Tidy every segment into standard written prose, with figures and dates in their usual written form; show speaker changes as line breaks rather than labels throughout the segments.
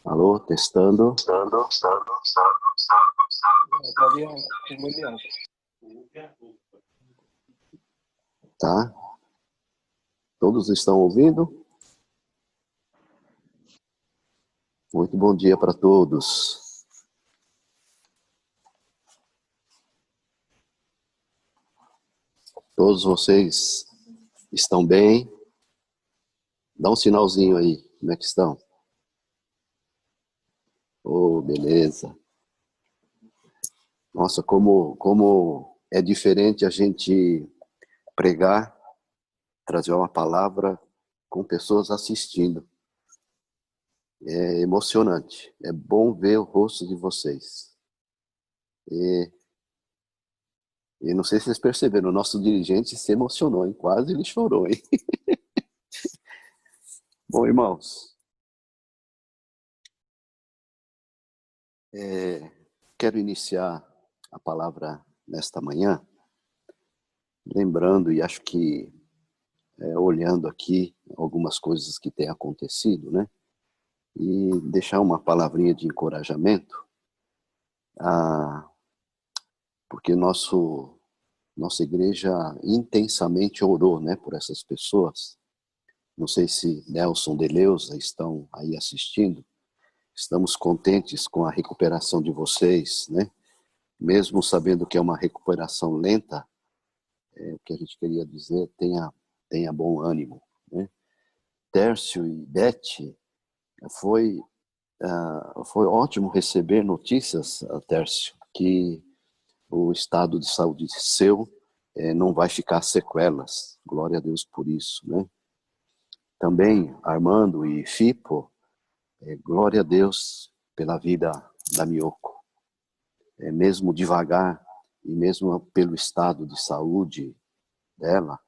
Alô, testando. Tá? Todos estão ouvindo? Muito bom dia para todos. Todos vocês estão bem? Dá um sinalzinho aí, como é que estão? Oh, beleza. Nossa, como é diferente a gente pregar, trazer uma palavra com pessoas assistindo. É emocionante. É bom ver o rosto de vocês. E não sei se vocês perceberam, o nosso dirigente se emocionou, hein? Quase ele chorou, hein? Bom, irmãos, quero iniciar a palavra nesta manhã, lembrando, e acho que olhando aqui algumas coisas que têm acontecido, né? E deixar uma palavrinha de encorajamento, porque nossa igreja intensamente orou, né, por essas pessoas. Não sei se Nelson, Deleuza estão aí assistindo. Estamos contentes com a recuperação de vocês, né? Mesmo sabendo que é uma recuperação lenta, o que a gente queria dizer, tenha bom ânimo, né? Tércio e Beth, foi, foi ótimo receber notícias, Tércio, que o estado de saúde seu não vai ficar sequelas. Glória a Deus por isso, né? Também Armando e Fipo, glória a Deus pela vida da Miyoko. Mesmo devagar e mesmo pelo estado de saúde dela,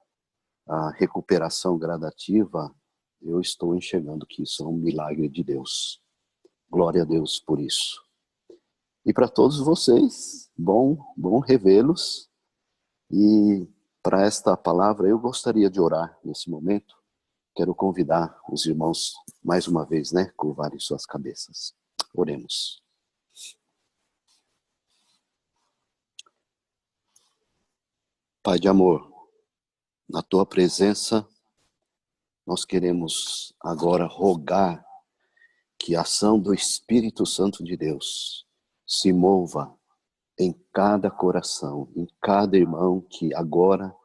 a recuperação gradativa, eu estou enxergando que isso é um milagre de Deus. Glória a Deus por isso. E para todos vocês, bom revê-los. E para esta palavra, eu gostaria de orar nesse momento. Quero convidar os irmãos, mais uma vez, né, curvarem suas cabeças. Oremos. Pai de amor, na tua presença, nós queremos agora rogar que a ação do Espírito Santo de Deus se mova em cada coração, em cada irmão que agora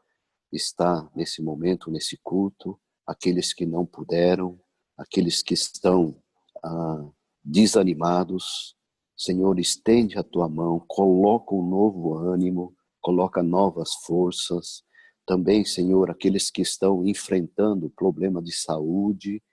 está nesse momento, nesse culto, aqueles que não puderam, aqueles que estão desanimados. Senhor, estende a tua mão, coloca um novo ânimo, coloca novas forças. Também, Senhor, aqueles que estão enfrentando problema de saúde,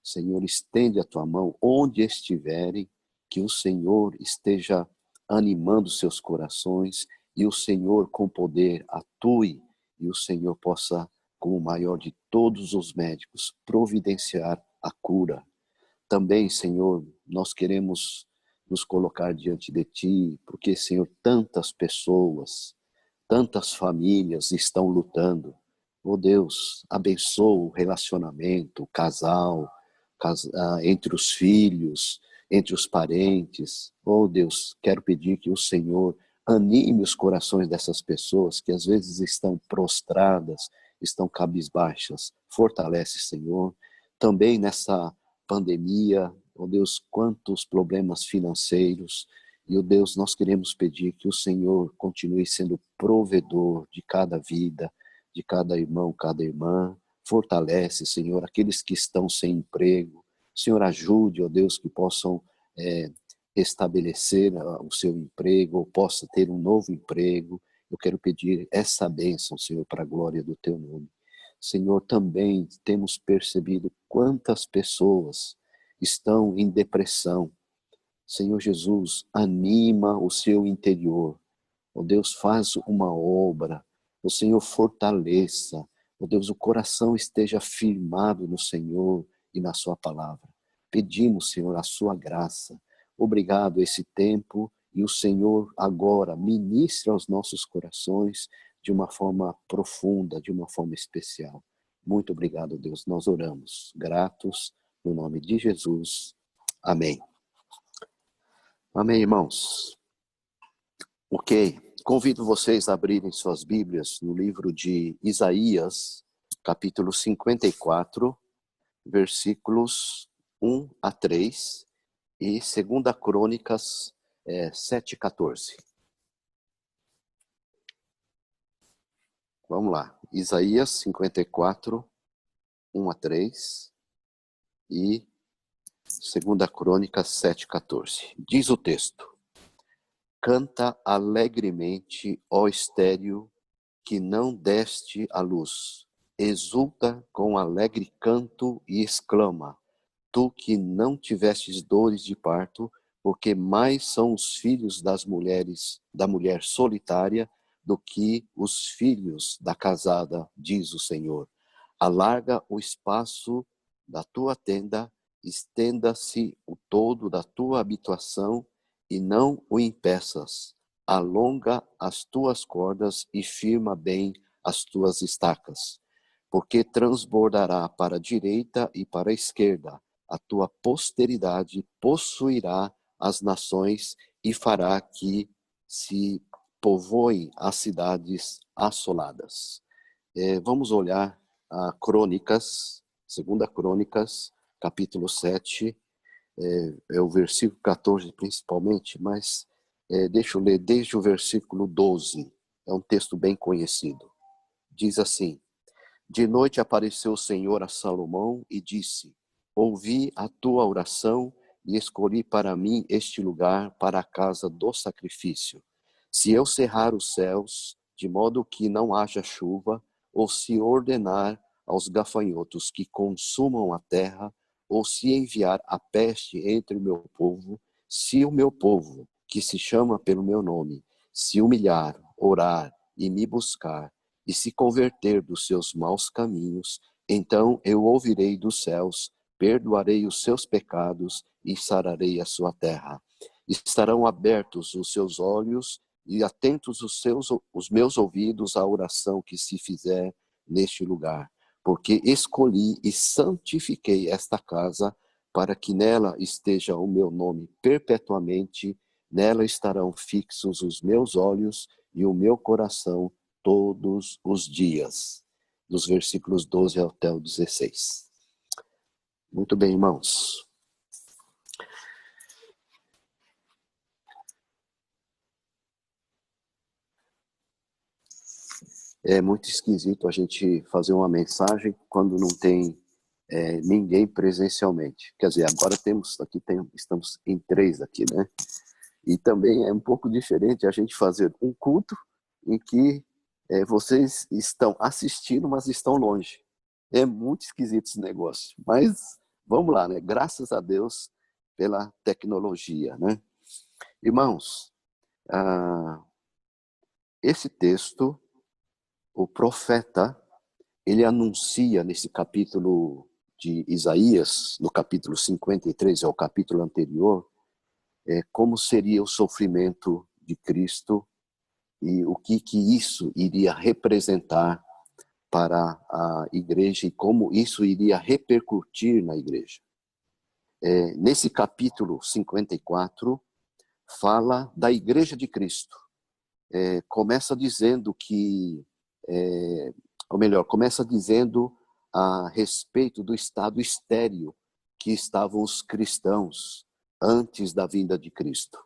Senhor, estende a tua mão onde estiverem, que o Senhor esteja animando seus corações e o Senhor com poder atue e o Senhor possa, como o maior de todos os médicos, providenciar a cura. Também, Senhor, nós queremos nos colocar diante de Ti, porque, Senhor, tantas pessoas, tantas famílias estão lutando. Oh Deus, abençoa o relacionamento, o casal, entre os filhos, entre os parentes. Oh Deus, quero pedir que o Senhor anime os corações dessas pessoas que às vezes estão prostradas, estão cabisbaixas. Fortalece, Senhor. Também nessa pandemia, oh Deus, quantos problemas financeiros. E, oh Deus, nós queremos pedir que o Senhor continue sendo provedor de cada vida, de cada irmão, cada irmã. Fortalece, Senhor, aqueles que estão sem emprego. Senhor, ajude, ó Deus, que possam estabelecer o seu emprego, ou possa ter um novo emprego. Eu quero pedir essa bênção, Senhor, para a glória do teu nome. Senhor, também temos percebido quantas pessoas estão em depressão. Senhor Jesus, anima o seu interior. Ó Deus, faz uma obra. O Senhor fortaleça. Ó Deus, o coração esteja firmado no Senhor e na sua palavra. Pedimos, Senhor, a sua graça. Obrigado esse tempo e o Senhor agora ministra aos nossos corações de uma forma profunda, de uma forma especial. Muito obrigado, Deus. Nós oramos, gratos, no nome de Jesus. Amém. Amém, irmãos? Ok. Convido vocês a abrirem suas Bíblias no livro de Isaías, capítulo 54, versículos 1 a 3 e 2 Crônicas 7, 14. Vamos lá. Isaías 54, 1 a 3 e 2 Crônicas 7, 14. Diz o texto: Canta alegremente, ó estéril, que não deste à luz. Exulta com alegre canto e exclama: Tu que não tivestes dores de parto, porque mais são os filhos das mulheres, da mulher solitária, do que os filhos da casada, diz o Senhor. Alarga o espaço da tua tenda, estenda-se o todo da tua habitação, e não o impeças. Alonga as tuas cordas e firma bem as tuas estacas, porque transbordará para a direita e para a esquerda. A tua posteridade possuirá as nações e fará que se povoem as cidades assoladas. Vamos olhar a Crônicas, 2 Crônicas, capítulo 7, é o versículo 14 principalmente, mas deixa eu ler desde o versículo 12. É um texto bem conhecido. Diz assim: De noite apareceu o Senhor a Salomão e disse: Ouvi a tua oração e escolhi para mim este lugar para a casa do sacrifício. Se eu cerrar os céus, de modo que não haja chuva, ou se ordenar aos gafanhotos que consumam a terra, ou se enviar a peste entre o meu povo, se o meu povo, que se chama pelo meu nome, se humilhar, orar e me buscar, e se converter dos seus maus caminhos, então eu ouvirei dos céus, perdoarei os seus pecados e sararei a sua terra. Estarão abertos os seus olhos e atentos os meus ouvidos à oração que se fizer neste lugar, porque escolhi e santifiquei esta casa para que nela esteja o meu nome perpetuamente, nela estarão fixos os meus olhos e o meu coração todos os dias. Dos versículos 12 até o 16. Muito bem, irmãos. É muito esquisito a gente fazer uma mensagem quando não tem ninguém presencialmente. Quer dizer, agora estamos em 3 aqui, né? E também é um pouco diferente a gente fazer um culto em que vocês estão assistindo, mas estão longe. É muito esquisito esse negócio. Mas vamos lá, né? Graças a Deus pela tecnologia, né? Irmãos, esse texto, o profeta, ele anuncia nesse capítulo de Isaías, no capítulo 53, é o capítulo anterior, como seria o sofrimento de Cristo e o que isso iria representar para a igreja e como isso iria repercutir na igreja. Nesse capítulo 54, fala da igreja de Cristo. Começa dizendo que, ou melhor, começa dizendo a respeito do estado estéril que estavam os cristãos antes da vinda de Cristo.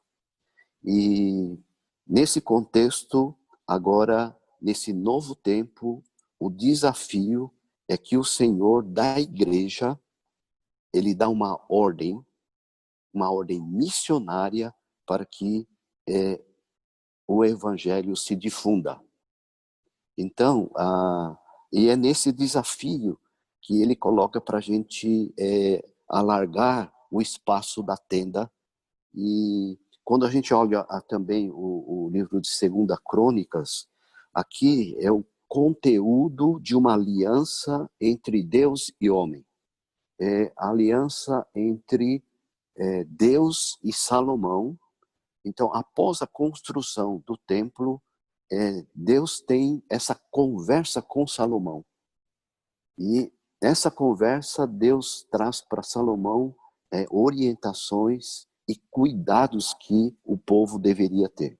E nesse contexto, agora, nesse novo tempo, o desafio é que o Senhor da igreja, ele dá uma ordem missionária para que o evangelho se difunda. Então, e é nesse desafio que ele coloca para a gente alargar o espaço da tenda. E quando a gente olha também o livro de 2 Crônicas, aqui é o conteúdo de uma aliança entre Deus e homem. É a aliança entre Deus e Salomão. Então, após a construção do templo, Deus tem essa conversa com Salomão. E nessa conversa, Deus traz para Salomão orientações e cuidados que o povo deveria ter.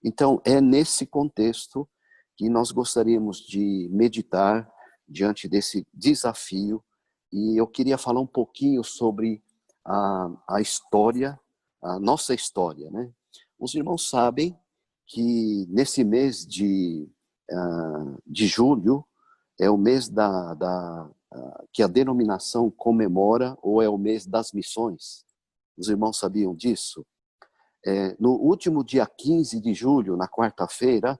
Então, é nesse contexto que nós gostaríamos de meditar diante desse desafio, e eu queria falar um pouquinho sobre a história, a nossa história, né? Os irmãos sabem que nesse mês de julho é o mês que a denominação comemora, ou é o mês das missões. Os irmãos sabiam disso? No último dia 15 de julho, na quarta-feira,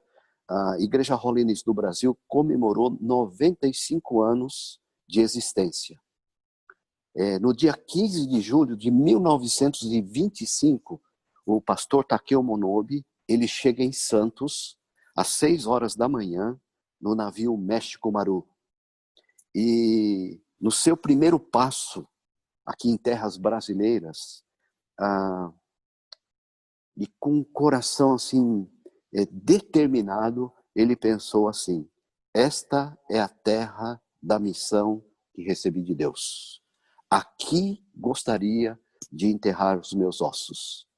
a Igreja Holiness do Brasil comemorou 95 anos de existência. No dia 15 de julho de 1925, o pastor Takeo Monobi, ele chega em Santos às 6 horas da manhã no navio México Maru. E no seu primeiro passo aqui em terras brasileiras, e com um coração assim determinado, ele pensou assim: esta é a terra da missão que recebi de Deus. Aqui gostaria de enterrar os meus ossos.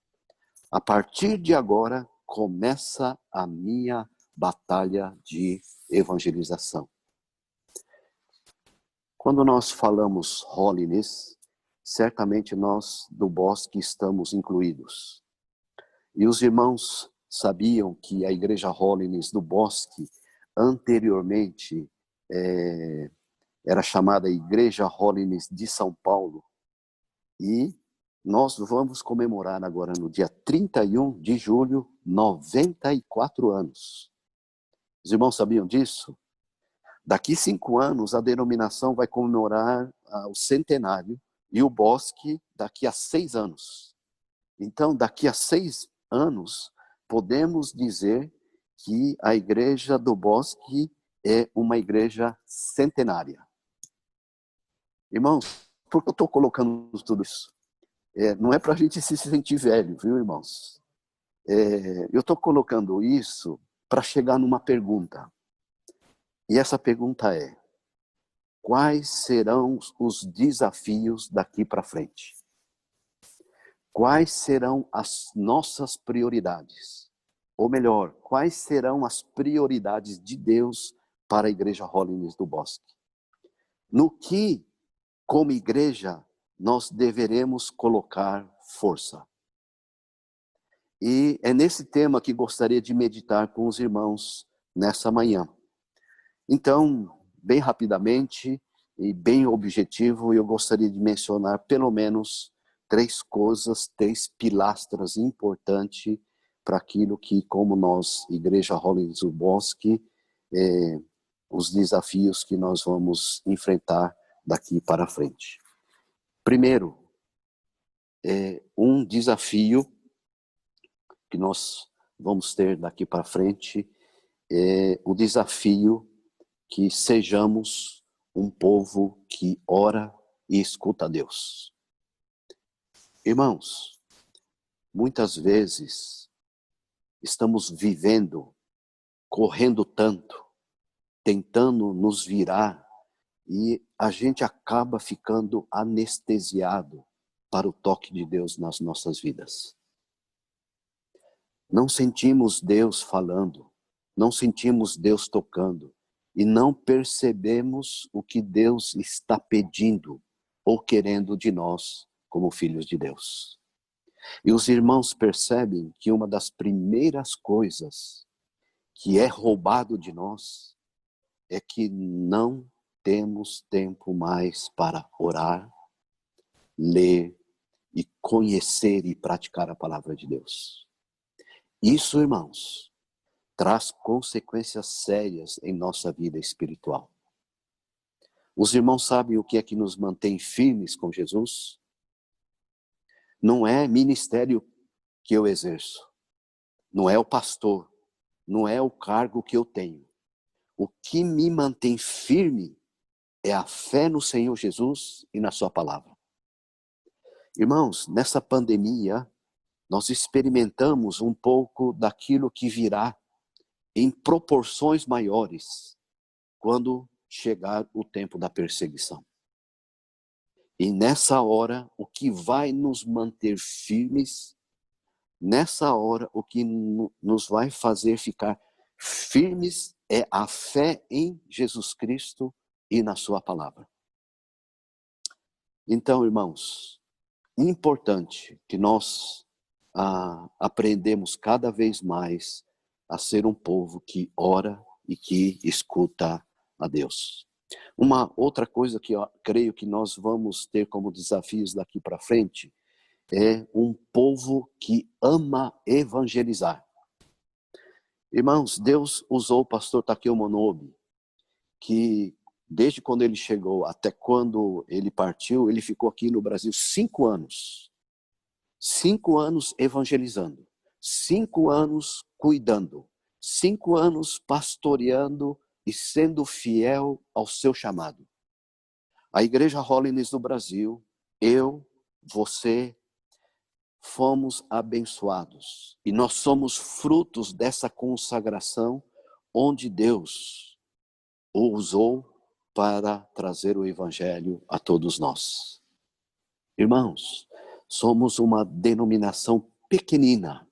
A partir de agora começa a minha batalha de evangelização. Quando nós falamos holiness, certamente nós do Bosque estamos incluídos. E os irmãos sabiam que a Igreja Holiness do Bosque, anteriormente, era chamada Igreja Holiness de São Paulo. E nós vamos comemorar agora, no dia 31 de julho, 94 anos. Os irmãos sabiam disso? Daqui 5 anos, a denominação vai comemorar o centenário, e o Bosque daqui a 6 anos. Então, daqui a 6 anos, podemos dizer que a Igreja do Bosque é uma igreja centenária. Irmãos, por que eu estou colocando tudo isso? Não é para a gente se sentir velho, viu, irmãos? Eu estou colocando isso para chegar numa pergunta. E essa pergunta é: quais serão os desafios daqui para frente? Quais serão as nossas prioridades? Ou melhor, quais serão as prioridades de Deus para a Igreja Holiness do Bosque? No que, como igreja, nós deveremos colocar força? E é nesse tema que gostaria de meditar com os irmãos nessa manhã. Então, bem rapidamente e bem objetivo, eu gostaria de mencionar pelo menos 3 coisas, 3 pilastras importantes para aquilo que, como nós, Igreja Holiness do Bosque, os desafios que nós vamos enfrentar daqui para frente. Primeiro, um desafio que nós vamos ter daqui para frente é o desafio que sejamos um povo que ora e escuta a Deus. Irmãos, muitas vezes estamos vivendo, correndo tanto, tentando nos virar, e a gente acaba ficando anestesiado para o toque de Deus nas nossas vidas. Não sentimos Deus falando, não sentimos Deus tocando, e não percebemos o que Deus está pedindo ou querendo de nós como filhos de Deus. E os irmãos percebem que uma das primeiras coisas que é roubado de nós é que não temos tempo mais para orar, ler e conhecer e praticar a palavra de Deus. Isso, irmãos, traz consequências sérias em nossa vida espiritual. Os irmãos sabem o que é que nos mantém firmes com Jesus? Não é ministério que eu exerço, não é o pastor, não é o cargo que eu tenho. O que me mantém firme é a fé no Senhor Jesus e na sua palavra. Irmãos, nessa pandemia, nós experimentamos um pouco daquilo que virá em proporções maiores quando chegar o tempo da perseguição. E nessa hora, o que vai nos manter firmes, nessa hora, o que nos vai fazer ficar firmes é a fé em Jesus Cristo e na sua palavra. Então, irmãos, importante que nós aprendemos cada vez mais a ser um povo que ora e que escuta a Deus. Uma outra coisa que eu creio que nós vamos ter como desafios daqui para frente é um povo que ama evangelizar. Irmãos, Deus usou o pastor Takeo Monobi, que desde quando ele chegou até quando ele partiu, ele ficou aqui no Brasil 5 anos. 5 anos evangelizando, 5 anos cuidando, 5 anos pastoreando e sendo fiel ao seu chamado. A Igreja Holiness do Brasil, eu, você, fomos abençoados. E nós somos frutos dessa consagração onde Deus o usou para trazer o Evangelho a todos nós. Irmãos, somos uma denominação pequenina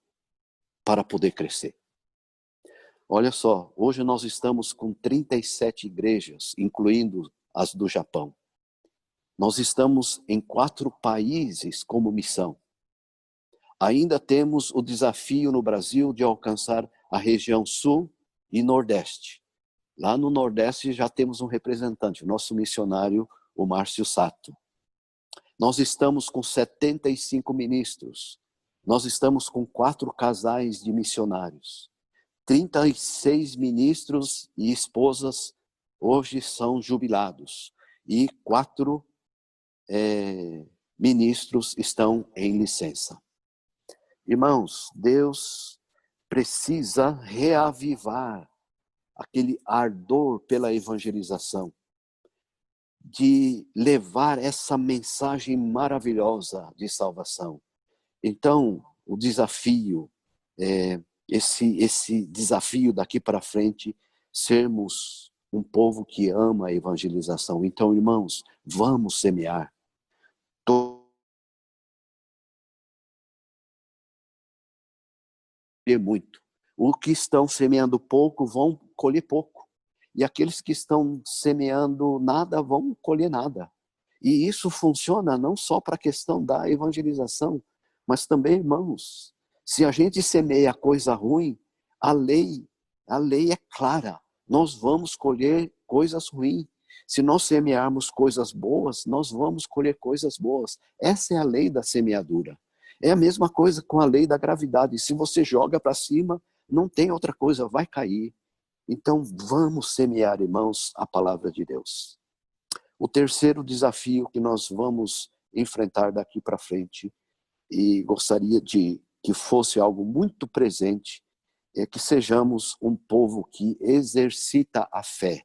para poder crescer. Olha só, hoje nós estamos com 37 igrejas, incluindo as do Japão. Nós estamos em 4 países como missão. Ainda temos o desafio no Brasil de alcançar a região sul e nordeste. Lá no nordeste já temos um representante, o nosso missionário, o Márcio Sato. Nós estamos com 75 ministros. Nós estamos com 4 casais de missionários. 36 ministros e esposas hoje são jubilados. E 4 ministros estão em licença. Irmãos, Deus precisa reavivar aquele ardor pela evangelização, de levar essa mensagem maravilhosa de salvação. Então, o desafio, esse desafio daqui para frente, sermos um povo que ama a evangelização. Então, irmãos, vamos semear. Muito. Os que estão semeando pouco vão colher pouco. E aqueles que estão semeando nada vão colher nada. E isso funciona não só para a questão da evangelização, mas também, irmãos, se a gente semeia coisa ruim, a lei é clara. Nós vamos colher coisas ruins. Se nós semearmos coisas boas, nós vamos colher coisas boas. Essa é a lei da semeadura. É a mesma coisa com a lei da gravidade. Se você joga para cima, não tem outra coisa, vai cair. Então, vamos semear, irmãos, a palavra de Deus. O terceiro desafio que nós vamos enfrentar daqui para frente, e gostaria de que fosse algo muito presente, é que sejamos um povo que exercita a fé.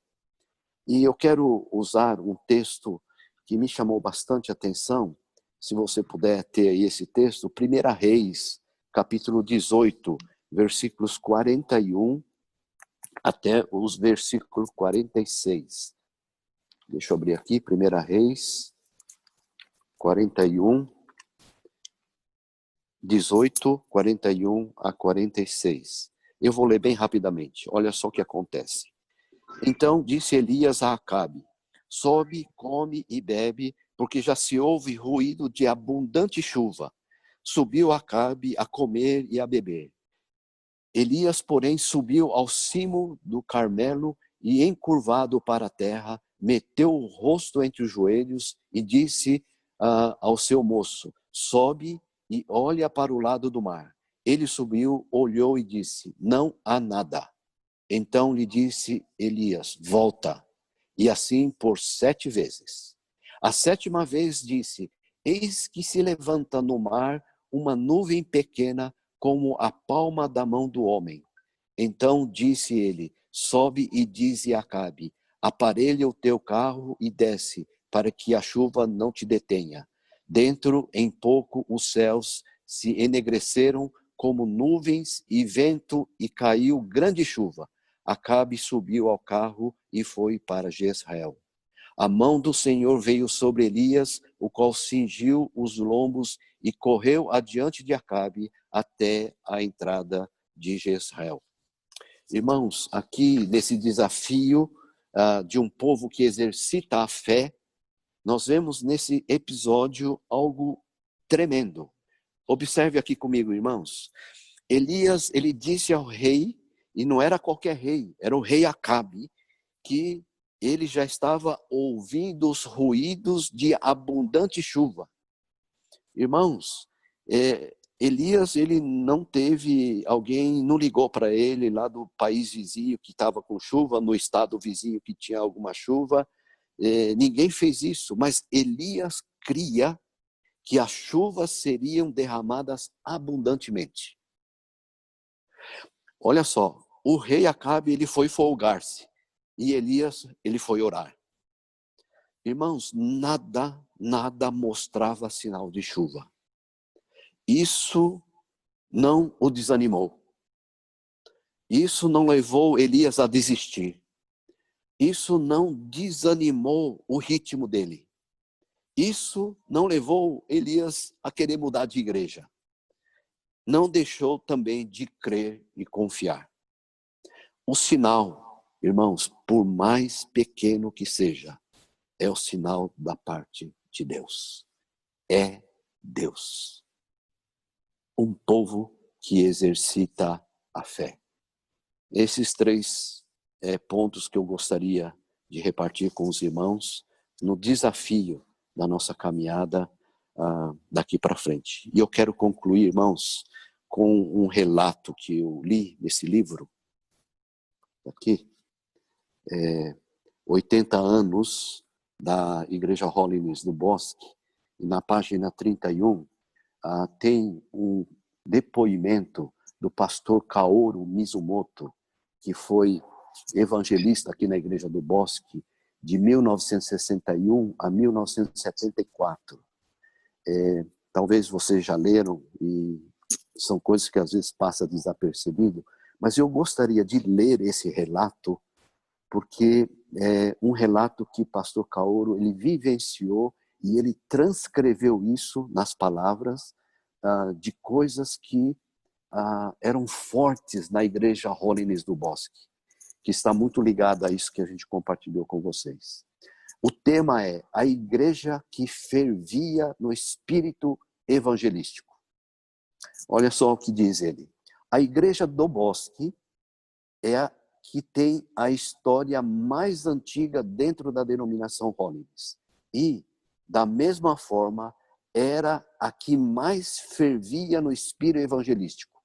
E eu quero usar um texto que me chamou bastante atenção, se você puder ter aí esse texto, 1 Reis, capítulo 18, versículos 41 até os versículos 46. Deixa eu abrir aqui, 1 Reis, 41, 18, 41 a 46. Eu vou ler bem rapidamente, olha só o que acontece. Então disse Elias a Acabe: sobe, come e bebe, porque já se ouve ruído de abundante chuva. Subiu Acabe a comer e a beber. Elias, porém, subiu ao cimo do Carmelo e, encurvado para a terra, meteu o rosto entre os joelhos e disse ao seu moço: sobe e olha para o lado do mar. Ele subiu, olhou e disse: não há nada. Então lhe disse Elias: volta. E assim por 7 vezes. A 7ª vez disse: eis que se levanta no mar uma nuvem pequena como a palma da mão do homem. Então disse ele: sobe e dize a Acabe: aparelha o teu carro e desce, para que a chuva não te detenha. Dentro em pouco os céus se enegreceram como nuvens e vento, e caiu grande chuva. Acabe subiu ao carro e foi para Jezreel. A mão do Senhor veio sobre Elias, o qual cingiu os lombos e correu adiante de Acabe até a entrada de Jezreel. Irmãos, aqui nesse desafio de um povo que exercita a fé, nós vemos nesse episódio algo tremendo. Observe aqui comigo, irmãos. Elias, ele disse ao rei, e não era qualquer rei, era o rei Acabe, que ele já estava ouvindo os ruídos de abundante chuva. Irmãos, Elias, ele não teve, alguém não ligou para ele lá do país vizinho que estava com chuva, no estado vizinho que tinha alguma chuva, ninguém fez isso, mas Elias cria que as chuvas seriam derramadas abundantemente. Olha só, o rei Acabe, ele foi folgar-se, e Elias, ele foi orar. Irmãos, nada mostrava sinal de chuva. Isso não o desanimou. Isso não levou Elias a desistir. Isso não desanimou o ritmo dele. Isso não levou Elias a querer mudar de igreja. Não deixou também de crer e confiar. O sinal, irmãos, por mais pequeno que seja, é o sinal da parte de Deus. É Deus. Um povo que exercita a fé. Esses três pontos que eu gostaria de repartir com os irmãos no desafio da nossa caminhada daqui para frente. E eu quero concluir, irmãos, com um relato que eu li nesse livro, aqui, 80 anos da Igreja Holiness do Bosque, e na página 31, tem um depoimento do pastor Kaoru Mizumoto, que foi evangelista aqui na Igreja do Bosque, de 1961 a 1974. Talvez vocês já leram, e são coisas que às vezes passa desapercebido, mas eu gostaria de ler esse relato, porque é um relato que pastor Kaoru, ele vivenciou e ele transcreveu isso nas palavras de coisas que eram fortes na Igreja Holiness do Bosque, que está muito ligada a isso que a gente compartilhou com vocês. O tema é a igreja que fervia no espírito evangelístico. Olha só o que diz ele. A Igreja do Bosque é a que tem a história mais antiga dentro da denominação Holiness. E, da mesma forma, era a que mais fervia no espírito evangelístico.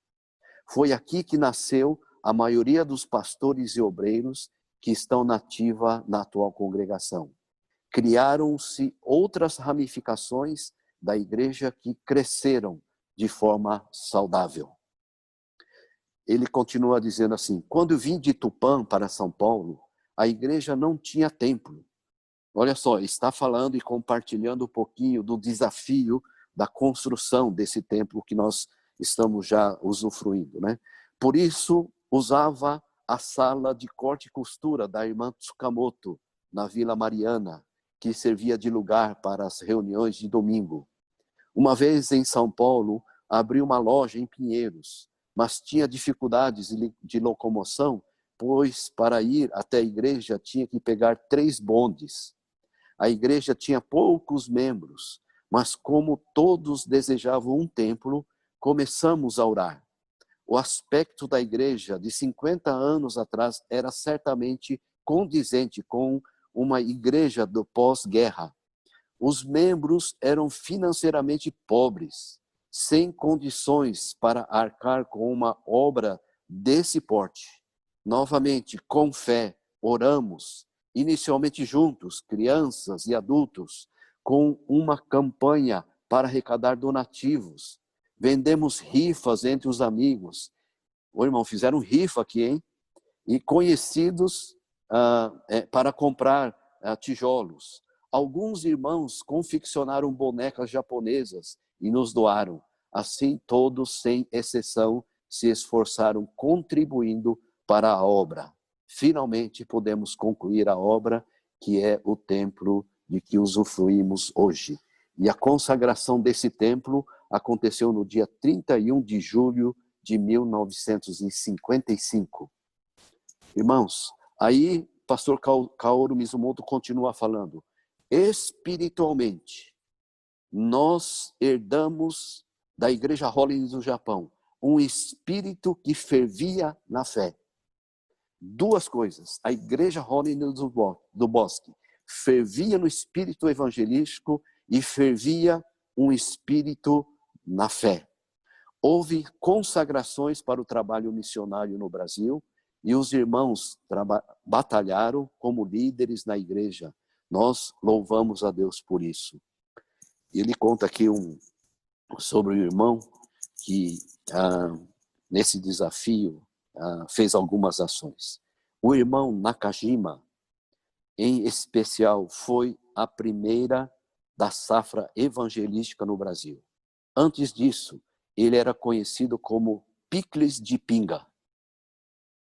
Foi aqui que nasceu a maioria dos pastores e obreiros que estão na ativa na atual congregação. Criaram-se outras ramificações da igreja que cresceram de forma saudável. Ele continua dizendo assim: quando eu vim de Tupã para São Paulo, a igreja não tinha templo. Olha só, está falando e compartilhando um pouquinho do desafio da construção desse templo que nós estamos já usufruindo, né? Por isso, usava a sala de corte e costura da irmã Tsukamoto, na Vila Mariana, que servia de lugar para as reuniões de domingo. Uma vez em São Paulo, abri uma loja em Pinheiros, mas tinha dificuldades de locomoção, pois para ir até a igreja tinha que pegar 3 bondes. A igreja tinha poucos membros, mas como todos desejavam um templo, começamos a orar. O aspecto da igreja de 50 anos atrás era certamente condizente com uma igreja do pós-guerra. Os membros eram financeiramente pobres, sem condições para arcar com uma obra desse porte. Novamente, com fé, oramos, inicialmente juntos, crianças e adultos, com uma campanha para arrecadar donativos. Vendemos rifas entre os amigos. Ô, irmão, fizeram rifa aqui, hein? E conhecidos para comprar tijolos. Alguns irmãos confeccionaram bonecas japonesas e nos doaram. Assim, todos, sem exceção, se esforçaram contribuindo para a obra. Finalmente, podemos concluir a obra que é o templo de que usufruímos hoje. E a consagração desse templo aconteceu no dia 31 de julho de 1955. Irmãos, aí pastor Kaoru Mizumoto continua falando: espiritualmente, nós herdamos da Igreja Holiness do Japão um espírito que fervia na fé. Duas coisas: a Igreja Holiness do Bosque fervia no espírito evangelístico e fervia um espírito na fé. Houve consagrações para o trabalho missionário no Brasil e os irmãos batalharam como líderes na igreja. Nós louvamos a Deus por isso. Ele conta aqui sobre o irmão que, nesse desafio, fez algumas ações. O irmão Nakajima, em especial, foi a primeira da safra evangelística no Brasil. Antes disso, ele era conhecido como Picles de Pinga,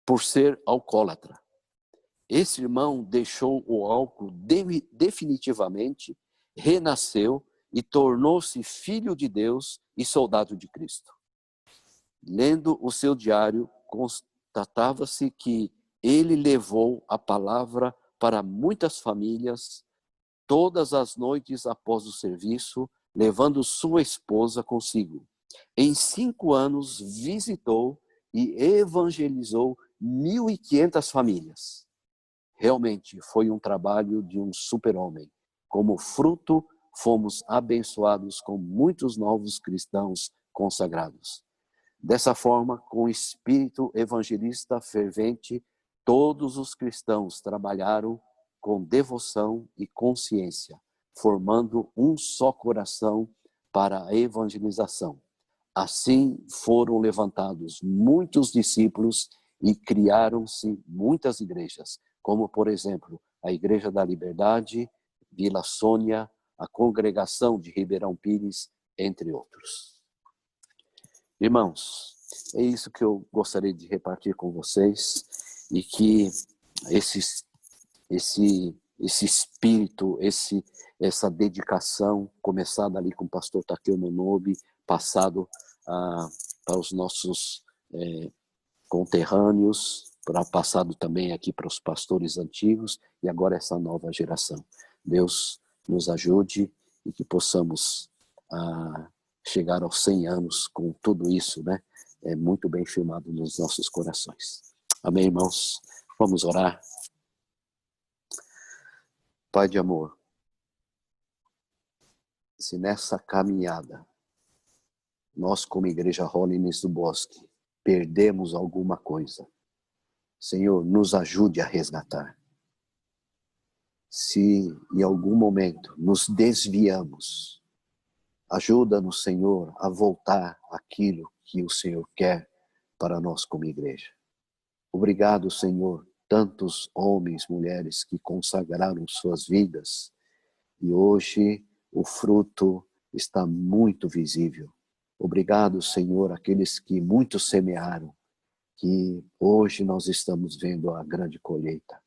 por ser alcoólatra. Esse irmão deixou o álcool definitivamente, renasceu e tornou-se filho de Deus e soldado de Cristo. Lendo o seu diário, constatava-se que ele levou a palavra para muitas famílias, todas as noites após o serviço, levando sua esposa consigo. Em 5 anos, visitou e evangelizou 1.500 famílias. Realmente foi um trabalho de um super-homem. Como fruto, fomos abençoados com muitos novos cristãos consagrados. Dessa forma, com espírito evangelista fervente, todos os cristãos trabalharam com devoção e consciência, formando um só coração para a evangelização. Assim foram levantados muitos discípulos e criaram-se muitas igrejas, como, por exemplo, a Igreja da Liberdade, Vila Sônia, a Congregação de Ribeirão Pires, entre outros. Irmãos, é isso que eu gostaria de repartir com vocês, e que esse espírito, essa dedicação, começada ali com o pastor Takeo Nonobe, passado para os nossos conterrâneos, passado também aqui para os pastores antigos, e agora essa nova geração. Deus nos ajude e que possamos chegar aos 100 anos com tudo isso, né? Muito bem firmado nos nossos corações. Amém, irmãos? Vamos orar. Pai de amor, se nessa caminhada, nós como Igreja Holiness do Bosque, perdemos alguma coisa, Senhor, nos ajude a resgatar. Se em algum momento nos desviamos, ajuda-nos, Senhor, a voltar àquilo que o Senhor quer para nós como igreja. Obrigado, Senhor, tantos homens, mulheres que consagraram suas vidas e hoje o fruto está muito visível. Obrigado, Senhor, aqueles que muito semearam, que hoje nós estamos vendo a grande colheita.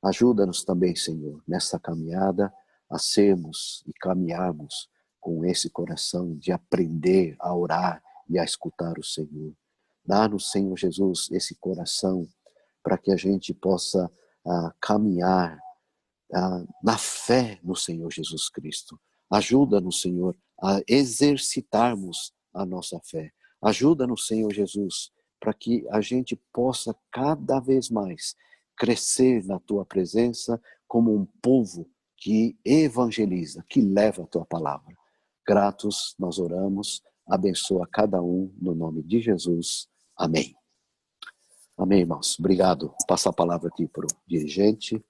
Ajuda-nos também, Senhor, nessa caminhada a sermos e caminharmos com esse coração de aprender a orar e a escutar o Senhor. Dá-nos, Senhor Jesus, esse coração para que a gente possa caminhar na fé no Senhor Jesus Cristo. Ajuda-nos, Senhor, a exercitarmos a nossa fé. Ajuda-nos, Senhor Jesus, para que a gente possa cada vez mais crescer na Tua presença como um povo que evangeliza, que leva a Tua palavra. Gratos nós oramos, abençoa cada um no nome de Jesus. Amém. Amém, irmãos. Obrigado. Passo a palavra aqui para o dirigente.